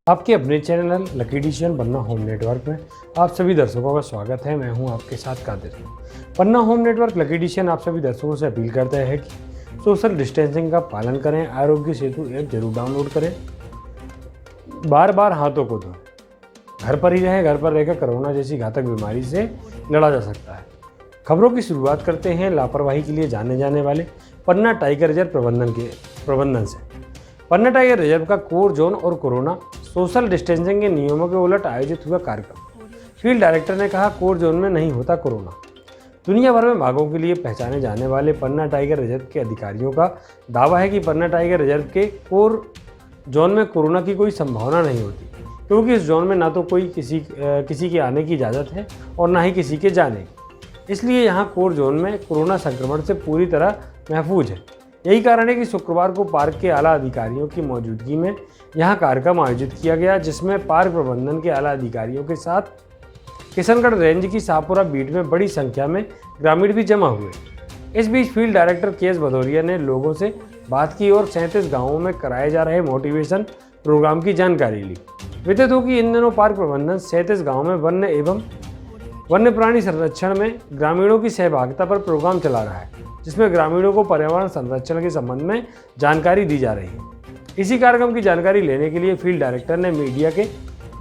आपके अपने channel lucky decision पन्ना home network में आप सभी दर्शकों का स्वागत है। मैं हूं आपके साथ कादिर। पन्ना होम नेटवर्क लकी डिसीजन आप सभी दर्शकों से अपील करता है कि सोशल डिस्टेंसिंग का पालन करें, आरोग्य सेतु ऐप जरूर डाउनलोड करें, बार बार हाथों को धोएं, घर पर ही रहें। घर पर रहकर कोरोना जैसी घातक बीमारी से लड़ा जा सकता है। खबरों की शुरुआत करते हैं लापरवाही के लिए जाने जाने वाले पन्ना टाइगर रिजर्व प्रबंधन से। पन्ना टाइगर रिजर्व का कोर जोन और कोरोना सोशल डिस्टेंसिंग के नियमों के उलट आयोजित हुआ कार्यक्रम। फील्ड डायरेक्टर ने कहा, कोर जोन में नहीं होता कोरोना। दुनिया भर में बाघों के लिए पहचाने जाने वाले पन्ना टाइगर रिजर्व के अधिकारियों का दावा है कि पन्ना टाइगर रिजर्व के कोर जोन में कोरोना की कोई संभावना नहीं होती, क्योंकि इस जोन में ना तो कोई किसी के आने की इजाज़त है और ना ही किसी के जाने की। इसलिए यहाँ कोर जोन में कोरोना संक्रमण से पूरी तरह महफूज है। यही कारण है कि शुक्रवार को पार्क के आला अधिकारियों की मौजूदगी में यहाँ कार्यक्रम आयोजित किया गया, जिसमें पार्क प्रबंधन के आला अधिकारियों के साथ किशनगढ़ रेंज की शाहपुरा बीट में बड़ी संख्या में ग्रामीण भी जमा हुए। इस बीच फील्ड डायरेक्टर के एस भदौरिया ने लोगों से बात की और 37 गांवों में कराए जा रहे मोटिवेशन प्रोग्राम की जानकारी ली। विदित हो कि इन दिनों पार्क प्रबंधन 37 गाँव में वन्य एवं वन्य प्राणी संरक्षण में ग्रामीणों की सहभागिता पर प्रोग्राम चला रहा है, जिसमें ग्रामीणों को पर्यावरण संरक्षण के संबंध में जानकारी दी जा रही है। इसी कार्यक्रम की जानकारी लेने के लिए फील्ड डायरेक्टर ने मीडिया के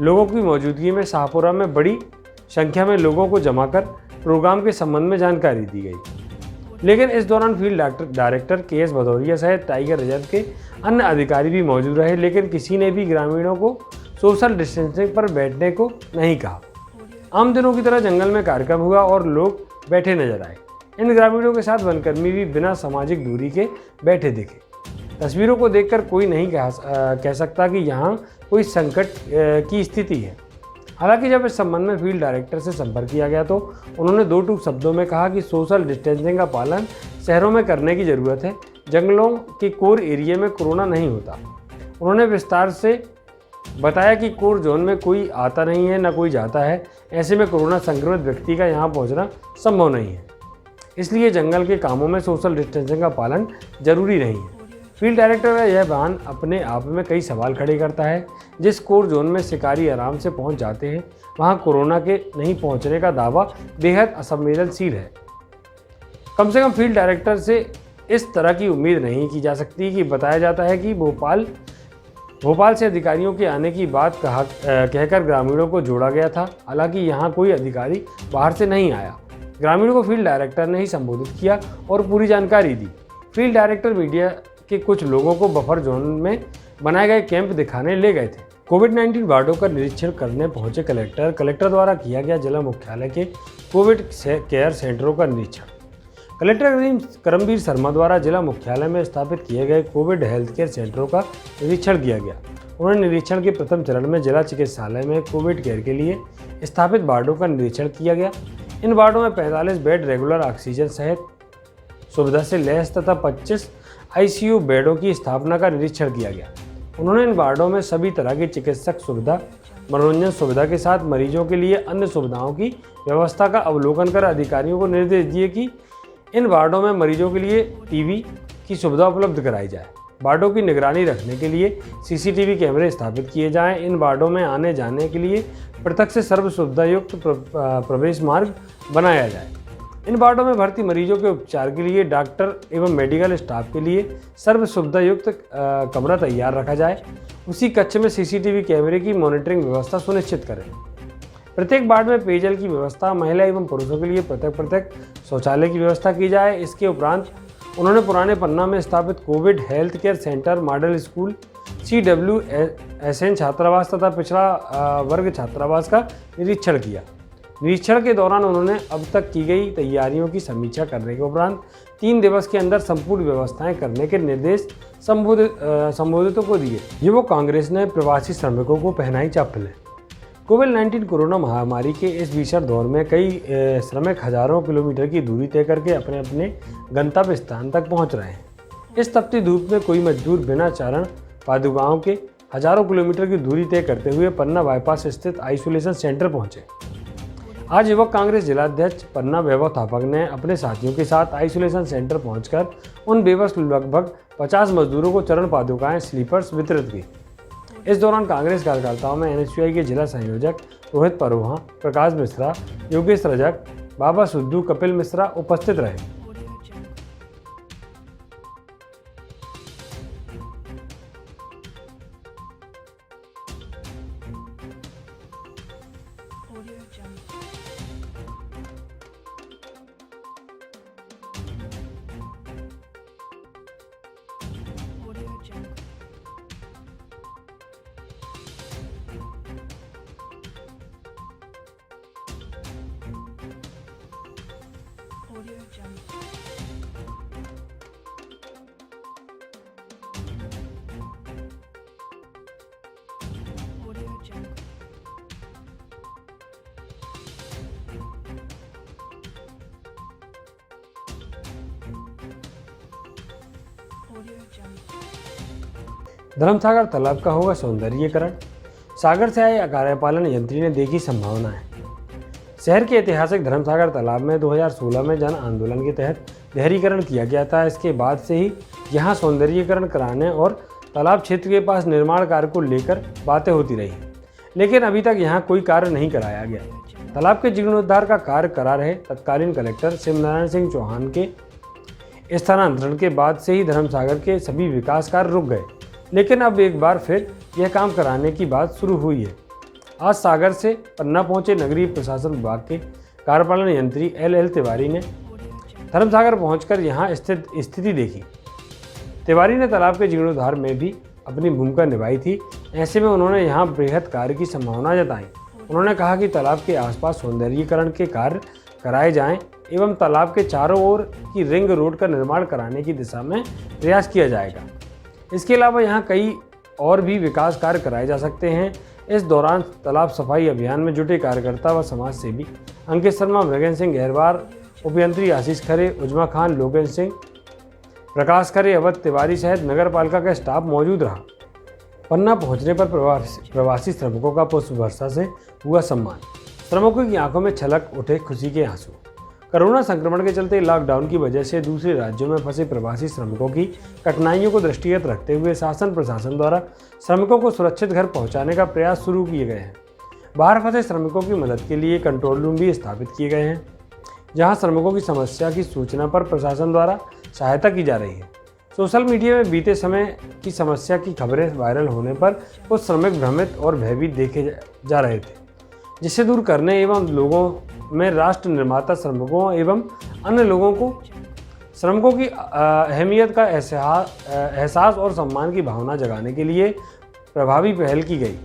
लोगों की मौजूदगी में शाहपुरा में बड़ी संख्या में लोगों को जमा कर प्रोग्राम के संबंध में जानकारी दी गई। लेकिन इस दौरान फील्ड डायरेक्टर के एस भदौरिया सहित टाइगर रिजर्व के अन्य अधिकारी भी मौजूद रहे, लेकिन किसी ने भी ग्रामीणों को सोशल डिस्टेंसिंग पर बैठने को नहीं कहा। आम दिनों की तरह जंगल में कार्यक्रम हुआ और लोग बैठे नजर आए। इन ग्रामीणों के साथ वनकर्मी भी बिना सामाजिक दूरी के बैठे दिखे। तस्वीरों को देखकर कोई नहीं कह सकता कि यहाँ कोई संकट की स्थिति है। हालांकि जब इस संबंध में फील्ड डायरेक्टर से संपर्क किया गया तो उन्होंने दो टूक शब्दों में कहा कि सोशल डिस्टेंसिंग का पालन शहरों में करने की ज़रूरत है। जंगलों के कोर एरिया में कोरोना नहीं होता। उन्होंने विस्तार से बताया कि कोर जोन में कोई आता नहीं है, न कोई जाता है। ऐसे में कोरोना संक्रमित व्यक्ति का यहाँ पहुँचना संभव नहीं है, इसलिए जंगल के कामों में सोशल डिस्टेंसिंग का पालन जरूरी नहीं है। फील्ड डायरेक्टर का यह बयान अपने आप में कई सवाल खड़े करता है। जिस कोर जोन में शिकारी आराम से पहुंच जाते हैं, वहां कोरोना के नहीं पहुंचने का दावा बेहद असंवेदनशील है। कम से कम फील्ड डायरेक्टर से इस तरह की उम्मीद नहीं की जा सकती कि बताया जाता है कि भोपाल से अधिकारियों के आने की बात कहकर ग्रामीणों को जोड़ा गया था। हालांकि यहाँ कोई अधिकारी बाहर से नहीं आया। ग्रामीणों को फील्ड डायरेक्टर ने ही संबोधित किया और पूरी जानकारी दी। फील्ड डायरेक्टर मीडिया के कुछ लोगों को बफर जोन में बनाए गए कैंप दिखाने ले गए थे। कोविड-19 वार्डों का निरीक्षण करने पहुंचे कलेक्टर द्वारा किया गया जिला मुख्यालय के कोविड केयर सेंटरों का निरीक्षण। कलेक्टर करमवीर शर्मा द्वारा जिला मुख्यालय में स्थापित किए गए कोविड हेल्थ केयर सेंटरों का निरीक्षण किया गया। उन्होंने निरीक्षण के प्रथम चरण में जिला चिकित्सालय में कोविड केयर के लिए स्थापित वार्डों का निरीक्षण किया गया। इन वार्डों में 45 बेड रेगुलर ऑक्सीजन सहित सुविधा से लैस तथा 25 आईसीयू बेडों की स्थापना का निरीक्षण किया गया। उन्होंने इन वार्डों में सभी तरह की चिकित्सक सुविधा, मनोरंजन सुविधा के साथ मरीजों के लिए अन्य सुविधाओं की व्यवस्था का अवलोकन कर अधिकारियों को निर्देश दिए कि इन वार्डों में मरीजों के लिए टीवी की सुविधा उपलब्ध कराई जाए। वार्डों की निगरानी रखने के लिए सीसीटीवी कैमरे स्थापित किए जाएं। इन वार्डों में आने जाने के लिए पृथक से सर्व सुविधायुक्त प्रवेश मार्ग बनाया जाए। इन वार्डों में भर्ती मरीजों के उपचार के लिए डॉक्टर एवं मेडिकल स्टाफ के लिए सर्व सुविधायुक्त कमरा तैयार रखा जाए। उसी कक्ष में सीसीटीवी कैमरे की मॉनिटरिंग व्यवस्था सुनिश्चित करें। प्रत्येक वार्ड में पेयजल की व्यवस्था, महिला एवं पुरुषों के लिए पृथक शौचालय की व्यवस्था की जाए। इसके उपरांत उन्होंने पुराने पन्ना में स्थापित Covid health care centre, model school, CWSN छात्रावास तथा पिछड़ा वर्ग छात्रावास का निरीक्षण किया। निरीक्षण के दौरान उन्होंने अब तक की गई तैयारियों की समीक्षा करने के उपरांत 3 दिवस के अंदर संपूर्ण व्यवस्थाएं करने के निर्देश संबोधितों को दिए। युवक कांग्रेस ने प्रवासी श्रमिकों को पहनाई चप्पलें। कोविड-19 कोरोना महामारी के इस भीषण दौर में कई श्रमिक हजारों किलोमीटर की दूरी तय करके अपने अपने गंतव्य स्थान तक पहुंच रहे हैं। इस तपती धूप में कोई मजदूर बिना चारण पादुकाओं के हजारों किलोमीटर की दूरी तय करते हुए पन्ना बाईपास स्थित आइसोलेशन सेंटर पहुंचे। आज युवक कांग्रेस जिलाध्यक्ष पन्ना वैभव थापक ने अपने साथियों के साथ आइसोलेशन सेंटर पहुंचकर उन बेबस लगभग 50 मजदूरों को चरण पादुकाएं, स्लीपर्स वितरित की। इस दौरान कांग्रेस कार्यकर्ताओं में एनएसयूआई के जिला संयोजक रोहित परोहा, प्रकाश मिश्रा, योगेश रजक, बाबा सुद्धू, कपिल मिश्रा उपस्थित रहे। धर्मसागर तालाब का होगा सौंदर्यीकरण, सागर से आए कार्यपालन यंत्री ने देखी संभावनाएं। शहर के ऐतिहासिक धर्मसागर तालाब में 2016 में जन आंदोलन के तहत गहरीकरण किया गया था। इसके बाद से ही यहां सौंदर्यीकरण कराने और तालाब क्षेत्र के पास निर्माण कार्य को लेकर बातें होती रही, लेकिन अभी तक यहां कोई कार्य नहीं कराया गया। तालाब के जीर्णोद्धार का कार्य करा रहे तत्कालीन कलेक्टर शिवनारायण सिंह चौहान के स्थानांतरण के बाद से ही धर्मसागर के सभी विकास कार्य रुक गए, लेकिन अब एक बार फिर यह काम कराने की बात शुरू हुई है। आज सागर से पन्ना पहुंचे नगरीय प्रशासन विभाग के कार्यपालन यंत्री एल तिवारी ने धर्मसागर पहुंचकर यहां स्थित स्थिति देखी। तिवारी ने तालाब के जीर्णोद्धार में भी अपनी भूमिका निभाई थी। ऐसे में उन्होंने यहां बृहद कार्य की संभावना जताई। उन्होंने कहा कि तालाब के आसपास सौंदर्यीकरण के कार्य कराए जाएं एवं तालाब के चारों ओर की रिंग रोड का निर्माण कराने की दिशा में प्रयास किया जाएगा। इसके अलावा यहाँ कई और भी विकास कार्य कराए जा सकते हैं। इस दौरान तालाब सफाई अभियान में जुटे कार्यकर्ता व समाज सेवी अंकित शर्मा, मृगेंद्र सिंह गहरवार, उपयंत्री आशीष खरे, उजमा खान, लोकेश सिंह, प्रकाश खरे, अवध तिवारी सहित नगर पालिका का स्टाफ मौजूद रहा। पन्ना पहुंचने पर प्रवासी श्रमिकों का पुष्प वर्षा से हुआ सम्मान। श्रमिकों की आंखों में छलक उठे खुशी के आंसू। कोरोना संक्रमण के चलते लॉकडाउन की वजह से दूसरे राज्यों में फंसे प्रवासी श्रमिकों की कठिनाइयों को दृष्टिगत रखते हुए शासन प्रशासन द्वारा श्रमिकों को सुरक्षित घर पहुंचाने का प्रयास शुरू किए गए हैं। बाहर फंसे श्रमिकों की मदद के लिए कंट्रोल रूम भी स्थापित किए गए हैं, जहां श्रमिकों की समस्या की सूचना पर प्रशासन द्वारा सहायता की जा रही है। सोशल मीडिया में बीते समय की समस्या की खबरें वायरल होने पर कुछ श्रमिक भ्रमित और भयभीत देखे जा रहे थे, जिसे दूर करने एवं लोगों में राष्ट्र निर्माता श्रमिकों एवं अन्य लोगों को श्रमिकों की अहमियत का एहसास और सम्मान की भावना जगाने के लिए प्रभावी पहल की गई।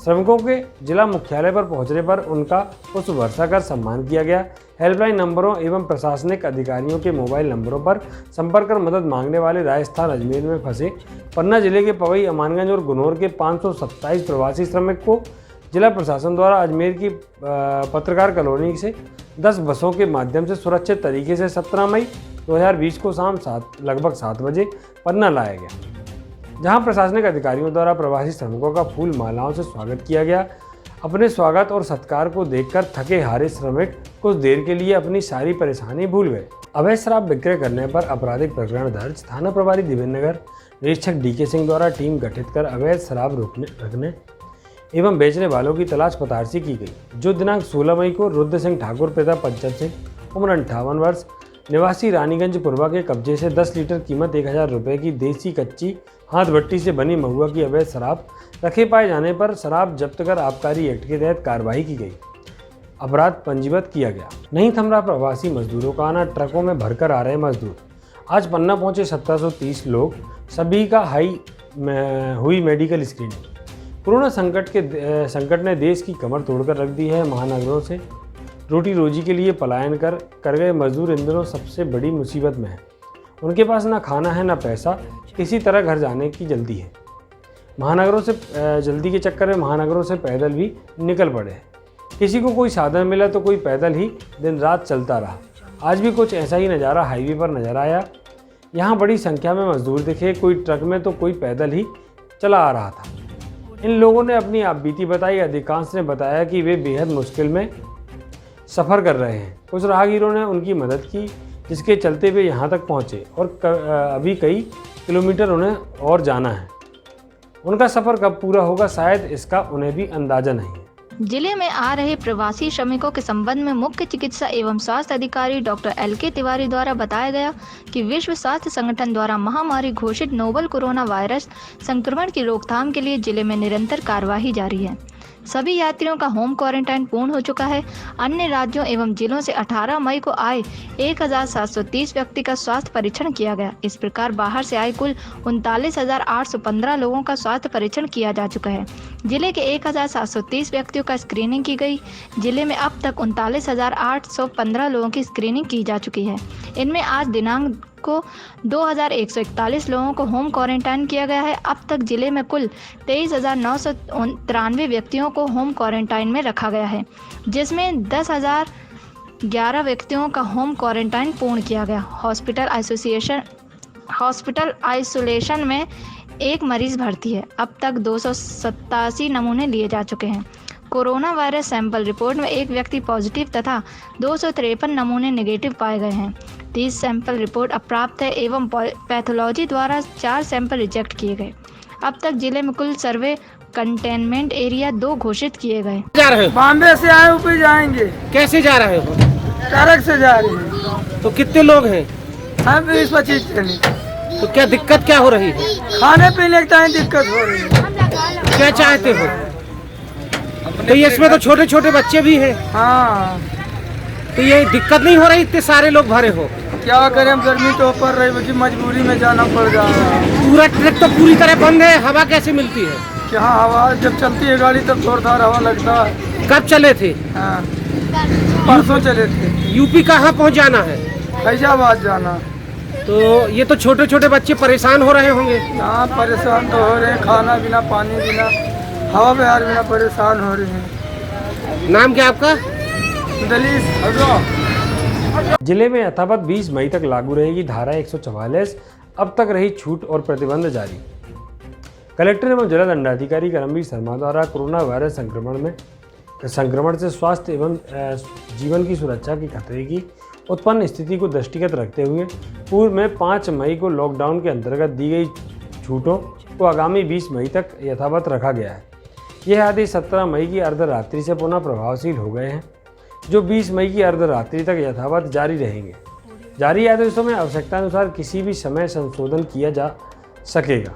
श्रमिकों के जिला मुख्यालय पर पहुंचने पर उनका पुष्प वर्षा कर सम्मान किया गया। हेल्पलाइन नंबरों एवं प्रशासनिक अधिकारियों के मोबाइल नंबरों पर संपर्क कर मदद मांगने वाले राजस्थान अजमेर में फंसे पन्ना जिले के पवई, अमानगंज और गुनोर के 527 प्रवासी श्रमिक को जिला प्रशासन द्वारा अजमेर की पत्रकार कॉलोनी से 10 बसों के माध्यम से सुरक्षित तरीके से 17 मई 2020 को शाम लगभग 7 बजे पन्ना लाया गया, जहां प्रशासनिक अधिकारियों द्वारा प्रवासी श्रमिकों का फूल मालाओं से स्वागत किया गया। अपने स्वागत और सत्कार को देखकर थके हारे श्रमिक कुछ देर के लिए अपनी सारी परेशानी भूल गए। अवैध शराब विक्रय करने पर आपराधिक प्रकरण दर्ज। थाना प्रभारी दिव्य नगर निरीक्षक DK सिंह द्वारा टीम गठित कर अवैध शराब रखने एवं बेचने वालों की तलाश पतारसी की गई, जो दिनांक 16 मई को रुद्र सिंह ठाकुर पिता पंचम सिंह उम्र 58 वर्ष निवासी रानीगंज पूर्वा के कब्जे से 10 लीटर कीमत 1000 रुपये की देसी कच्ची हाथ भट्टी से बनी महुआ की अवैध शराब रखे पाए जाने पर शराब जब्त कर आबकारी एक्ट के तहत कार्रवाई की गई। अपराध पंजीबद्ध किया गया। नहीं थम रहा प्रवासी मजदूरों का आना। ट्रकों में भरकर आ रहे मजदूर। आज पन्ना पहुंचे 1730 लोग, सभी का हुई मेडिकल स्क्रीनिंग। कोरोना संकट ने देश की कमर तोड़कर रख दी है। महानगरों से रोटी रोजी के लिए पलायन कर गए मजदूर इन दिनों सबसे बड़ी मुसीबत में है। उनके पास ना खाना है ना पैसा, किसी तरह घर जाने की जल्दी है। महानगरों से जल्दी के चक्कर में महानगरों से पैदल भी निकल पड़े हैं। किसी को कोई साधन मिला तो कोई पैदल ही दिन रात चलता रहा। आज भी कुछ ऐसा ही नज़ारा हाईवे पर नजर आया। यहाँ बड़ी संख्या में मजदूर दिखे, कोई ट्रक में तो कोई पैदल ही चला आ रहा था। इन लोगों ने अपनी आपबीती बताई। अधिकांश ने बताया कि वे बेहद मुश्किल में सफ़र कर रहे हैं। कुछ राहगीरों ने उनकी मदद की, जिसके चलते वे यहाँ तक पहुँचे और अभी कई किलोमीटर उन्हें और जाना है। उनका सफर कब पूरा होगा शायद इसका उन्हें भी अंदाजा नहीं है। जिले में आ रहे प्रवासी श्रमिकों के संबंध में मुख्य चिकित्सा एवं स्वास्थ्य अधिकारी डॉक्टर LK तिवारी द्वारा बताया गया कि विश्व स्वास्थ्य संगठन द्वारा महामारी घोषित नोवल कोरोना वायरस संक्रमण की रोकथाम के लिए जिले में निरंतर कार्यवाही जारी है। सभी यात्रियों का होम क्वारंटाइन पूर्ण हो चुका है। अन्य राज्यों एवं जिलों से 18 मई को आए 1730 व्यक्ति का स्वास्थ्य परीक्षण किया गया। इस प्रकार बाहर से आए कुल 39,815 लोगों का स्वास्थ्य परीक्षण किया जा चुका है। जिले के 1730 व्यक्तियों का स्क्रीनिंग की गई। जिले में अब तक 39,815 लोगों की स्क्रीनिंग की जा चुकी है। इनमें आज दिनांक को 2141 लोगों को होम क्वारंटाइन किया गया है। अब तक जिले में कुल 23,993 व्यक्तियों को होम क्वारंटाइन में रखा गया है, जिसमें 10,011 व्यक्तियों का होम क्वारंटाइन पूर्ण किया गया। हॉस्पिटल आइसोलेशन में एक मरीज भर्ती है। अब तक 287 नमूने लिए जा चुके हैं। कोरोना वायरस सैंपल रिपोर्ट में एक व्यक्ति पॉजिटिव तथा 253 नमूने नेगेटिव पाए गए हैं। 30 सैंपल रिपोर्ट अप्राप्त है एवं पैथोलॉजी द्वारा 4 सैंपल रिजेक्ट किए गए। अब तक जिले में कुल सर्वे कंटेनमेंट एरिया 2 घोषित किए गए। जा रहे हो? बॉम्बे से आए ऊपर जाएंगे। कैसे जा रहे हो? ट्रक से जा रहे हैं। तो कितने लोग हैं? हम 20-25 जने। तो क्या दिक्कत क्या हो रही है? खाने पीने के टाइम दिक्कत हो रही है। क्या चाहते हो? तो ये इसमें तो छोटे छोटे बच्चे भी हैं। हाँ, तो ये दिक्कत नहीं हो रही? इतने सारे लोग भरे हो? क्या करें, हम गर्मी तो ऊपर रही मुझे मजबूरी में जाना पड़ रहा है। पूरा ट्रक तो पूरी तरह बंद है, हवा कैसे मिलती है? क्या हवा जब चलती है गाड़ी तब जोरदार हवा लगता है। कब चले थे? हाँ, परसों चले थे। यूपी कहाँ पहुँच जाना है? फैजाबाद जाना। तो ये तो छोटे छोटे बच्चे परेशान हो रहे होंगे। हाँ, परेशान तो हो रहे हैं, खाना बिना पानी बिना हवा बिहार बिना परेशान हो रहे हैं। नाम क्या आपका? दलीस हजरा। जिले में यथावत 20 मई तक लागू रहेगी धारा 144। अब तक रही छूट और प्रतिबंध जारी। कलेक्टर एवं जिला दंडाधिकारी करमवीर शर्मा द्वारा कोरोना वायरस संक्रमण से स्वास्थ्य एवं जीवन की सुरक्षा के खतरे की उत्पन्न स्थिति को दृष्टिगत रखते हुए पूर्व में 5 मई को लॉकडाउन के अंतर्गत दी गई छूटों को आगामी 20 मई तक यथावत रखा गया है। यह आदेश 17 मई की अर्धरात्रि से पुनः प्रभावशील हो गए हैं, जो 20 मई की अर्धरात्रि तक यथावत जारी रहेंगे। जारी आदेशों में आवश्यकतानुसार किसी भी समय संशोधन किया जा सकेगा।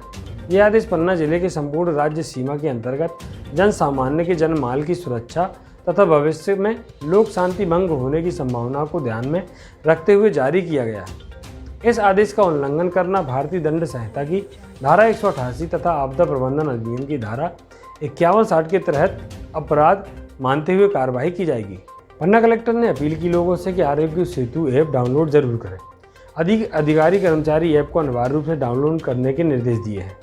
यह आदेश पन्ना जिले के संपूर्ण राज्य सीमा के अंतर्गत जन सामान्य के जनमाल की सुरक्षा तथा भविष्य में लोक शांति भंग होने की संभावना को ध्यान में रखते हुए जारी किया गया है। इस आदेश का उल्लंघन करना भारतीय दंड संहिता की धारा 188 तथा आपदा प्रबंधन अधिनियम की धारा 51-60 के तहत अपराध मानते हुए कार्रवाई की जाएगी। पन्ना कलेक्टर ने अपील की लोगों से कि आरोग्य सेतु ऐप डाउनलोड जरूर करें। अधिकारी कर्मचारी ऐप को अनिवार्य रूप से डाउनलोड करने के निर्देश दिए हैं।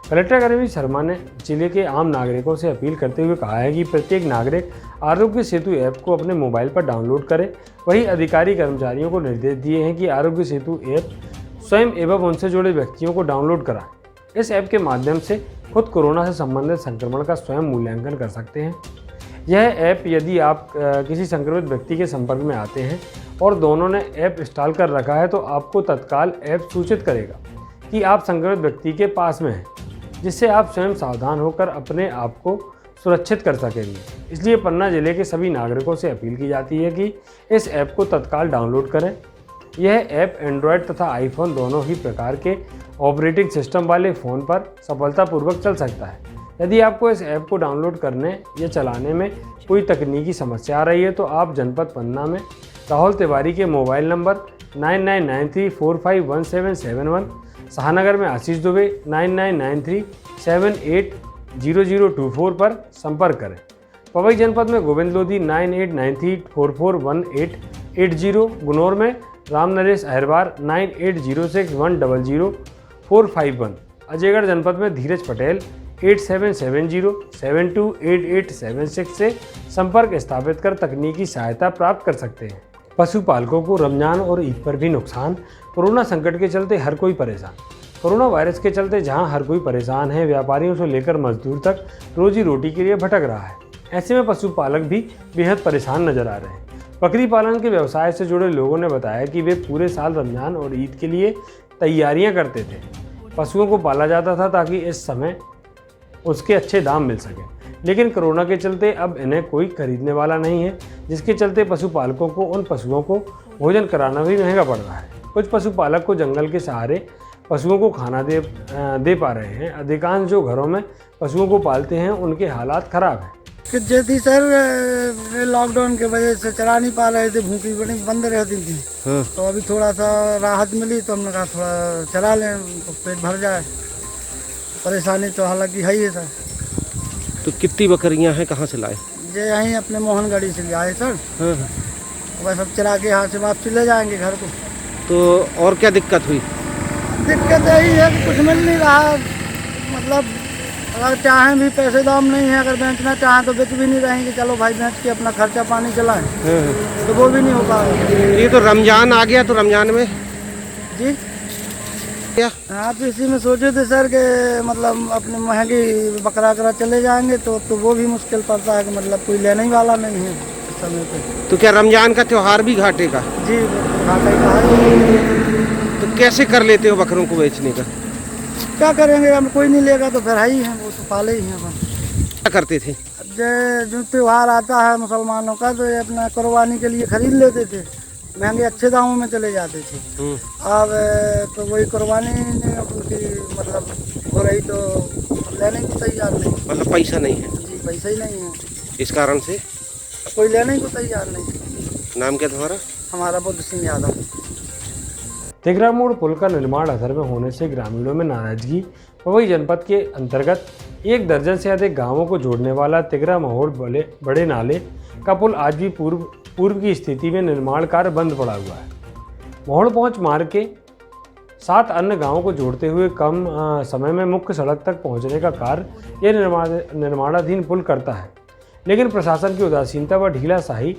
कलेक्टर करमवीर शर्मा ने जिले के आम नागरिकों से अपील करते हुए कहा है कि प्रत्येक नागरिक आरोग्य सेतु ऐप को अपने मोबाइल पर डाउनलोड करे। वहीं अधिकारी कर्मचारियों को निर्देश दिए हैं कि आरोग्य सेतु ऐप स्वयं एवं उनसे जुड़े व्यक्तियों को डाउनलोड कराएं। इस ऐप के माध्यम से खुद कोरोना से संबंधित संक्रमण का स्वयं मूल्यांकन कर सकते हैं। यह ऐप यदि आप किसी संक्रमित व्यक्ति के संपर्क में आते हैं और दोनों ने ऐप इंस्टॉल कर रखा है तो आपको तत्काल ऐप सूचित करेगा कि आप संक्रमित व्यक्ति के पास में हैं, जिससे आप स्वयं सावधान होकर अपने आप को सुरक्षित कर सकेंगे। इसलिए पन्ना जिले के सभी नागरिकों से अपील की जाती है कि इस ऐप को तत्काल डाउनलोड करें। यह ऐप एंड्रॉयड तथा आईफोन दोनों ही प्रकार के ऑपरेटिंग सिस्टम वाले फ़ोन पर सफलतापूर्वक चल सकता है। यदि आपको इस ऐप को डाउनलोड करने या चलाने में कोई तकनीकी समस्या आ रही है तो आप जनपद पन्ना में राहुल तिवारी के मोबाइल नंबर 9993451771, शाहनगर में आशीष दुबे 9993780024 पर संपर्क करें। पवई जनपद में गोविंद लोधी 9893441880, गुनौर में राम नरेश अहरवार 9806100451, अजयगढ़ जनपद में धीरज पटेल 8770728876 से संपर्क स्थापित कर तकनीकी सहायता प्राप्त कर सकते हैं। पशुपालकों को रमजान और ईद पर भी नुकसान। कोरोना संकट के चलते हर कोई परेशान। कोरोना वायरस के चलते जहां हर कोई परेशान है, व्यापारियों से लेकर मजदूर तक रोजी रोटी के लिए भटक रहा है। ऐसे में पशुपालक भी बेहद परेशान नजर आ रहे हैं। बकरी पालन के व्यवसाय से जुड़े लोगों ने बताया कि वे पूरे साल रमजान और ईद के लिए तैयारियां करते थे। पशुओं को पाला जाता था ताकि इस समय उसके अच्छे दाम मिल सकें। लेकिन कोरोना के चलते अब इन्हें कोई खरीदने वाला नहीं है, जिसके चलते पशुपालकों को उन पशुओं को भोजन कराना भी महंगा पड़ रहा है। कुछ पशुपालक को जंगल के सहारे पशुओं को खाना दे पा रहे हैं। अधिकांश जो घरों में पशुओं को पालते हैं उनके हालात खराब हैं। कि जैसी सर लॉकडाउन की वजह से चला नहीं पा रहे थे, भूखी बड़ी बंद रहती थी। तो अभी थोड़ा सा राहत मिली तो हमने कहा थोड़ा चला लें तो पेट भर जाए। परेशानी तो हालांकि है ही है सर। तो कितनी बकरियां हैं, कहाँ से लाए? ये यहीं अपने मोहनगढ़ी से ले आए सर। बस अब चला के यहाँ से वापसी ले जाएंगे घर को। तो और क्या दिक्कत हुई? दिक्कत यही है कि कुछ मिल नहीं रहा, मतलब अगर चाहें भी पैसे दाम नहीं है, अगर बेचना चाहें तो बेच भी नहीं रहे कि चलो भाई बेच के अपना खर्चा पानी चलाएं, तो वो भी नहीं हो पा रहा। ये तो रमजान आ गया, तो रमजान में जी क्या आप इसी में सोचे थे सर कि मतलब अपने महंगी बकरा करा चले जाएंगे तो वो भी मुश्किल पड़ता है कि मतलब कोई लेने ही वाला नहीं है इस समय पे। तो क्या रमजान का त्योहार भी घाटे का? जी घाटे का है। तो कैसे कर लेते हो बकरों को बेचने का? क्या करेंगे, हम कोई नहीं लेगा तो फिर है ही है, वो तो पाले ही हैं अपन। क्या करते थे? जो त्योहार आता है मुसलमानों का तो ये अपना कुर्बानी के लिए खरीद लेते थे, महंगे अच्छे दामों में चले जाते थे। अब तो वही कुर्बानी उनकी मतलब हो रही तो लेने को तैयार नहीं, मतलब पैसा नहीं है? जी पैसा ही नहीं है, इस कारण से कोई लेने को तैयार नहीं। नाम क्या तुम्हारा? हमारा बुद्ध सिंह यादव। तिघरा मोड़ पुल का निर्माण अधर में होने से ग्रामीणों में नाराजगी। पवई जनपद के अंतर्गत 1 दर्जन से अधिक गांवों को जोड़ने वाला तिघरा महोड़ बड़े नाले का पुल आज भी पूर्व की स्थिति में निर्माण कार्य बंद पड़ा हुआ है। महोड़ पहुंच मार्ग के 7 अन्य गांवों को जोड़ते हुए कम समय में मुख्य सड़क तक पहुंचने का कार्य यह निर्माणाधीन पुल करता है, लेकिन प्रशासन की उदासीनता व ढीलाशाही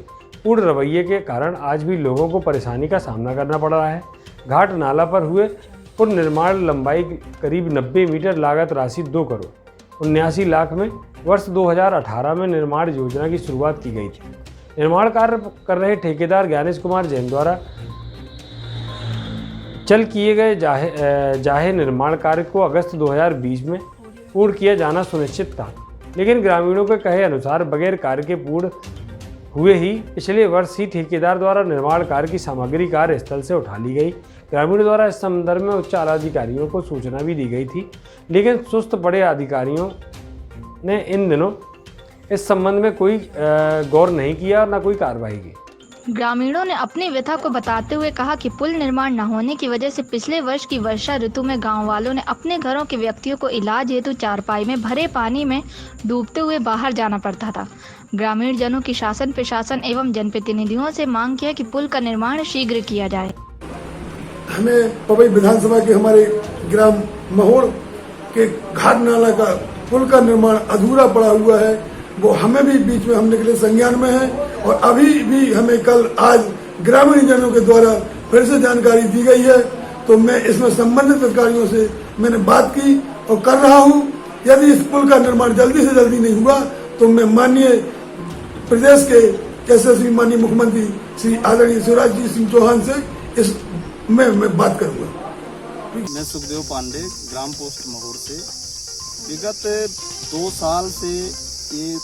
पूर्ण रवैये के कारण आज भी लोगों को परेशानी का सामना करना पड़ रहा है। घाट नाला पर हुए पुल निर्माण लंबाई करीब 90 मीटर, लागत राशि 2 करोड़ 79 लाख में वर्ष 2018 में निर्माण योजना की शुरुआत की गई थी। निर्माण कार्य कर रहे ठेकेदार ज्ञानेश कुमार जैन द्वारा चल किए गए जाहे निर्माण कार्य को अगस्त 2020 में पूर्ण किया जाना सुनिश्चित था, लेकिन ग्रामीणों के कहे अनुसार बगैर कार्य के पूर्ण हुए ही पिछले वर्ष ही ठेकेदार द्वारा निर्माण कार्य की सामग्री कार्यस्थल से उठा ली गई। ग्रामीणों द्वारा इस संदर्भ में उच्च आलाधिकारियों को सूचना भी दी गई थी, लेकिन सुस्त पड़े अधिकारियों ने इन दिनों इस संबंध में कोई गौर नहीं किया और न कोई कार्रवाई की। ग्रामीणों ने अपनी व्यथा को बताते हुए कहा कि पुल निर्माण न होने की वजह से पिछले वर्ष की वर्षा ऋतु में गांव वालों ने अपने घरों के व्यक्तियों को इलाज हेतु चारपाई में भरे पानी में डूबते हुए बाहर जाना पड़ता था। ग्रामीण जनों की शासन प्रशासन एवं जनप्रतिनिधियों से मांग किया कि पुल का निर्माण शीघ्र किया जाए। हमें पवई विधानसभा के हमारे ग्राम महोड़ के घाट नाला का पुल का निर्माण अधूरा पड़ा हुआ है, वो हमें भी बीच में हमने के लिए संज्ञान में है और अभी भी हमें कल आज ग्रामीण जनों के द्वारा फिर से जानकारी दी गई है। तो मैं इसमें संबंधित अधिकारियों से मैंने बात की और कर रहा हूँ। यदि इस पुल का निर्माण जल्दी से जल्दी नहीं हुआ तो मैं माननीय प्रदेश के यशस्वी माननीय मुख्यमंत्री श्री आदरणीय शिवराज जी सिंह चौहान से इस मैं बात करूंगा। मैं सुखदेव पांडे, ग्राम पोस्ट महोड़ से। विगत 2 साल से ये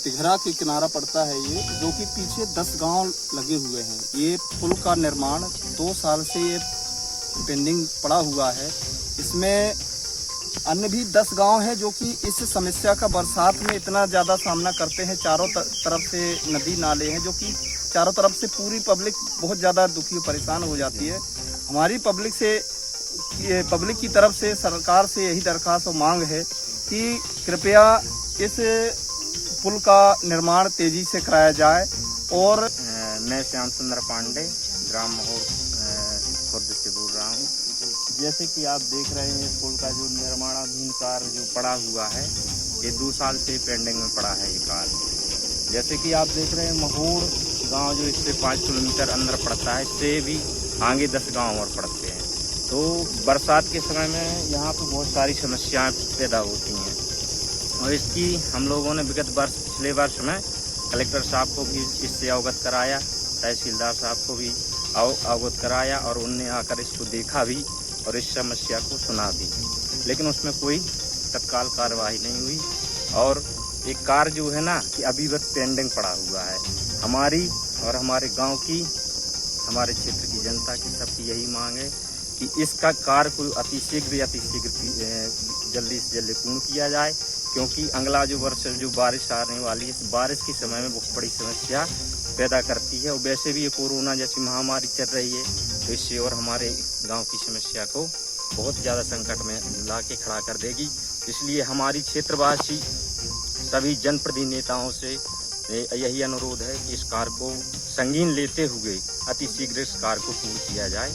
तिघरा के किनारा पड़ता है, ये जो कि पीछे 10 गांव लगे हुए हैं। ये पुल का निर्माण 2 साल से ये पेंडिंग पड़ा हुआ है। इसमें अन्य भी 10 गांव हैं जो कि इस समस्या का बरसात में इतना ज़्यादा सामना करते हैं। चारों तरफ से नदी नाले हैं जो कि चारों तरफ से पूरी पब्लिक बहुत ज़्यादा दुखी परेशान हो जाती है। हमारी पब्लिक की तरफ से सरकार से यही दरख्वास्त और मांग है कि कृपया इस पुल का निर्माण तेजी से कराया जाए। और मैं श्याम सुंदर पांडे, ग्राम महोड़ खुर्द से बोल रहा हूँ। जैसे कि आप देख रहे हैं, पुल का जो निर्माणाधीन कार्य जो पड़ा हुआ है, ये 2 साल से पेंडिंग में पड़ा है ये कार्य। जैसे कि आप देख रहे हैं, महोड़ गांव जो इससे 5 किलोमीटर अंदर पड़ता है, इससे भी आगे 10 गांव और पड़ते हैं। तो बरसात के समय में यहाँ पर बहुत सारी समस्याएं पैदा होती हैं और इसकी हम लोगों ने पिछले वर्ष में कलेक्टर साहब को भी इससे अवगत कराया, तहसीलदार साहब को भी अवगत कराया और उनने आकर इसको देखा भी और इस समस्या को सुना भी, लेकिन उसमें कोई तत्काल कार्यवाही नहीं हुई और एक कार्य जो है ना कि अभी वक्त पेंडिंग पड़ा हुआ है। हमारी और हमारे गांव की, हमारे क्षेत्र की जनता की, सबकी यही मांग है कि इसका कार्य को अतिशीघ्र जल्दी से जल्दी पूर्ण किया जाए, क्योंकि अगला जो वर्ष जो बारिश आने वाली है, इस बारिश के समय में बहुत बड़ी समस्या पैदा करती है और वैसे भी ये कोरोना जैसी महामारी चल रही है, तो इससे और हमारे गांव की समस्या को बहुत ज़्यादा संकट में ला के खड़ा कर देगी। इसलिए हमारी क्षेत्रवासी सभी जनप्रतिनिधि नेताओं से यही अनुरोध है कि इस कार्य को संगीन लेते हुए अतिशीघ्र इस कार्य को पूर्ण किया जाए।